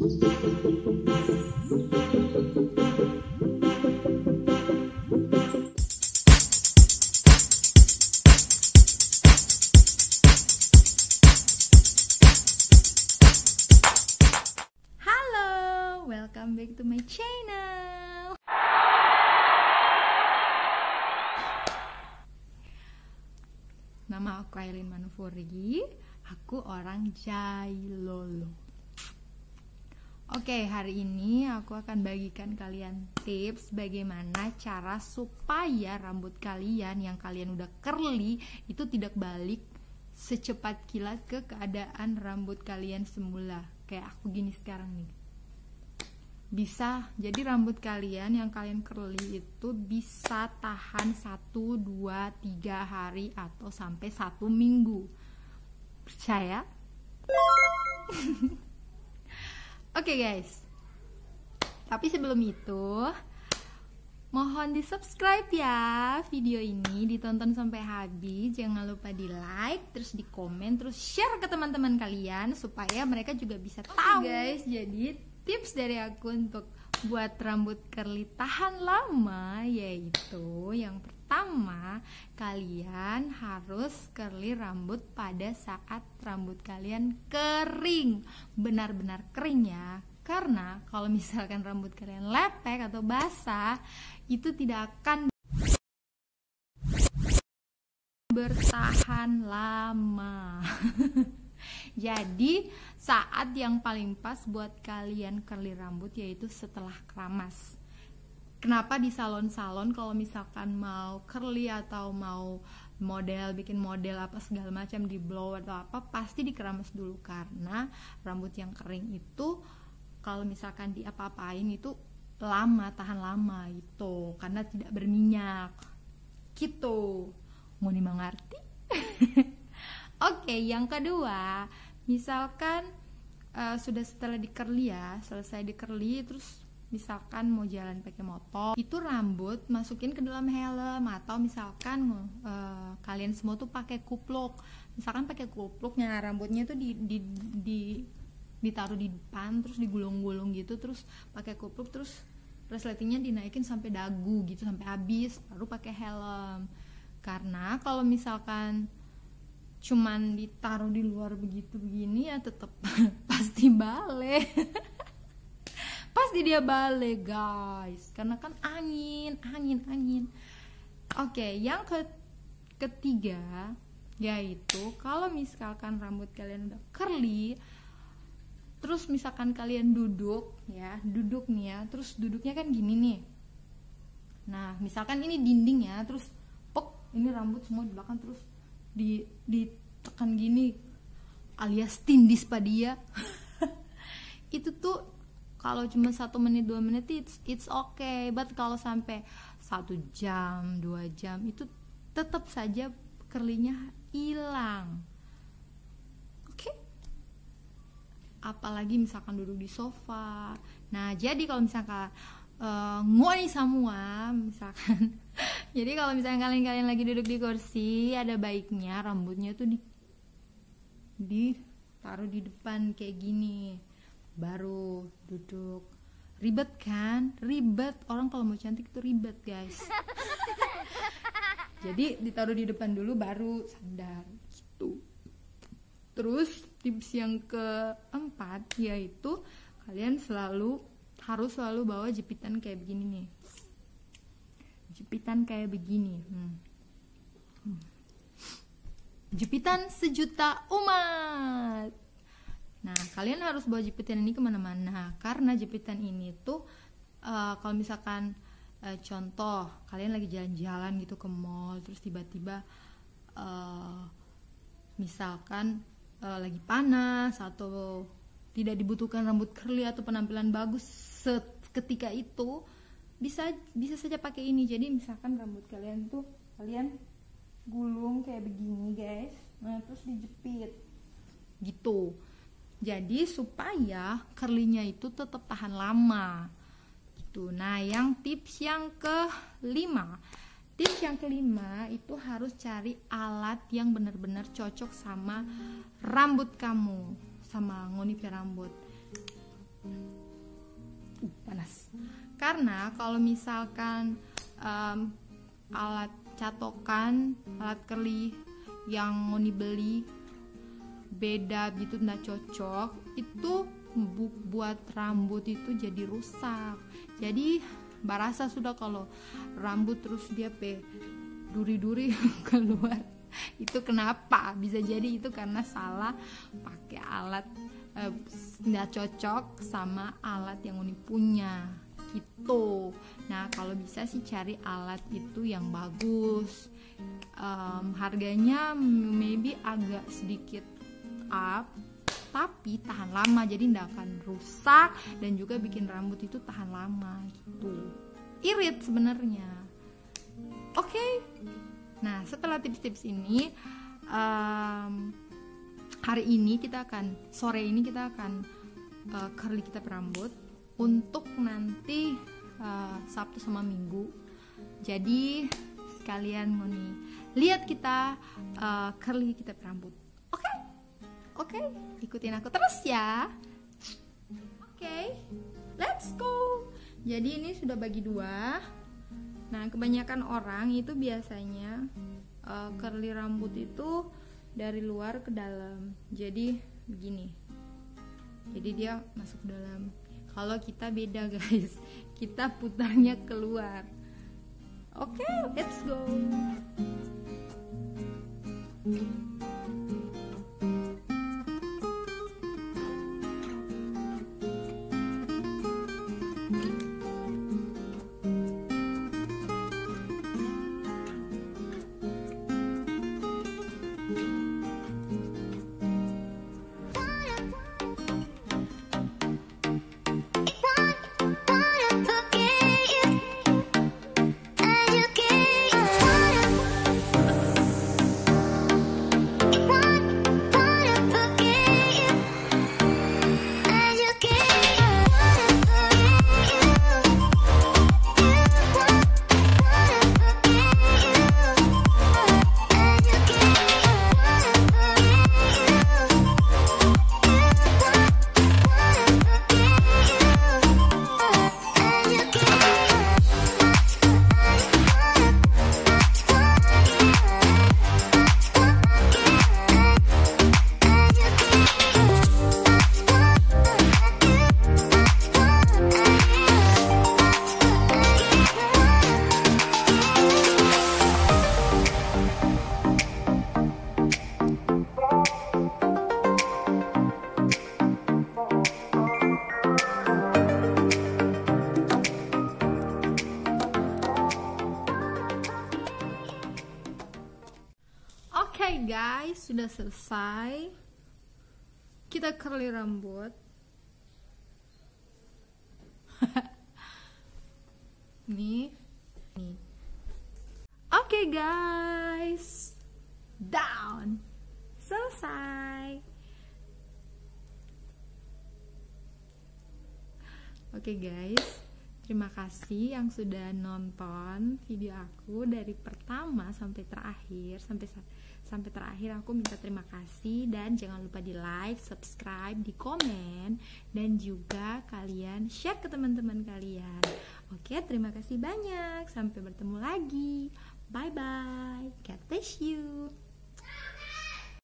Welcome back to my channel. Nama aku Ailin Manufuri. Aku orang Jailolo. Oke, hari ini aku akan bagikan kalian tips bagaimana cara supaya rambut kalian yang kalian udah curly itu tidak balik secepat kilat ke keadaan rambut kalian semula. Kayak aku gini sekarang nih. Bisa, jadi rambut kalian yang kalian curly itu bisa tahan 1, 2, 3 hari atau sampai 1 minggu. Percaya? Oke guys, tapi sebelum itu mohon di subscribe ya video ini, ditonton sampai habis, jangan lupa di like, terus di komen, terus share ke teman-teman kalian supaya mereka juga bisa tahu. Guys, jadi tips dari aku untuk buat rambut curly tahan lama yaitu yang pertama, kalian harus curly rambut pada saat rambut kalian kering, benar-benar kering ya. Karena kalau misalkan rambut kalian lepek atau basah, itu tidak akan bertahan lama. Jadi saat yang paling pas buat kalian curly rambut yaitu setelah keramas. Kenapa di salon-salon kalau misalkan mau curly atau mau model, bikin model apa segala macam, di blow atau apa, pasti dikeramas dulu. Karena rambut yang kering itu kalau misalkan diapa-apain itu lama, tahan lama gitu, karena tidak berminyak gitu. Mau dimengerti? Oke, yang kedua, misalkan sudah setelah di curly ya, selesai di curly, terus misalkan mau jalan pakai motor, itu rambut masukin ke dalam helm, atau misalkan kalian semua tuh pakai kupluk, misalkan pakai kupluknya rambutnya tuh ditaruh di depan, terus digulung-gulung gitu, terus pakai kupluk, terus resletingnya dinaikin sampai dagu gitu, sampai habis, baru pakai helm. Karena kalau misalkan cuman ditaruh di luar begitu begini ya tetap pasti balik. Pasti dia balik guys, karena kan angin. Oke, yang ketiga yaitu kalau misalkan rambut kalian udah curly, terus misalkan kalian duduk nih ya, terus duduknya kan gini nih. Nah, misalkan ini dinding ya, terus ini rambut semua di belakang, terus ditekan gini alias tindis padia. Itu tuh kalau cuma 1 menit 2 menit it's okay, but kalau sampai 1 jam 2 jam itu tetap saja curly-nya hilang. Oke? Apalagi misalkan duduk di sofa. Nah, jadi kalau misalkan ngoni semua misalkan jadi kalau misalnya kalian lagi duduk di kursi, ada baiknya rambutnya tuh ditaruh di depan kayak gini, baru duduk. Ribet kan? Ribet, orang kalau mau cantik tuh ribet guys. Jadi ditaruh di depan dulu baru sandar gitu. Terus tips yang keempat yaitu kalian harus selalu bawa jepitan kayak begini nih. Jepitan kayak begini. Jepitan sejuta umat. Nah, kalian harus bawa jepitan ini kemana-mana, karena jepitan ini tuh kalau misalkan contoh kalian lagi jalan-jalan gitu ke mall, terus tiba-tiba misalkan lagi panas atau tidak dibutuhkan rambut curly atau penampilan bagus ketika itu, bisa saja pakai ini. Jadi misalkan rambut kalian tuh kalian gulung kayak begini guys, nah terus dijepit gitu, jadi supaya curly-nya itu tetap tahan lama gitu. Nah, tips yang kelima itu harus cari alat yang benar-benar cocok sama rambut kamu, sama ngonipnya rambut. panas. Karena kalau misalkan alat catokan, alat curly yang mau dibeli beda gitu, nggak cocok, itu buat rambut itu jadi rusak. Jadi barasa sudah kalau rambut terus dia duri-duri keluar. Itu kenapa? Bisa jadi itu karena salah pakai alat, nggak cocok sama alat yang Uni punya gitu. Nah kalau bisa sih cari alat itu yang bagus. Harganya maybe agak sedikit up, tapi tahan lama, jadi tidak akan rusak dan juga bikin rambut itu tahan lama gitu. Irit sebenarnya. Oke. Nah setelah tips-tips ini, sore ini kita akan curly kita rambut untuk nanti Sabtu sama Minggu. Jadi sekalian mau nih lihat kita curly kita rambut. Oke, ikutin aku terus ya. Oke, let's go. Jadi ini sudah bagi dua. Nah kebanyakan orang itu biasanya curly rambut itu dari luar ke dalam. Jadi begini. Jadi dia masuk ke dalam. Kalau kita beda guys, kita putarnya keluar. Oke, let's go. Oke guys, sudah selesai. Kita curly rambut. Nih. Oke guys, down. Selesai. Oke guys, terima kasih yang sudah nonton video aku dari pertama sampai terakhir. Sampai terakhir aku minta terima kasih, dan jangan lupa di like, subscribe, di komen, dan juga kalian share ke teman-teman kalian. Oke, terima kasih banyak. Sampai bertemu lagi. Bye bye. God bless you.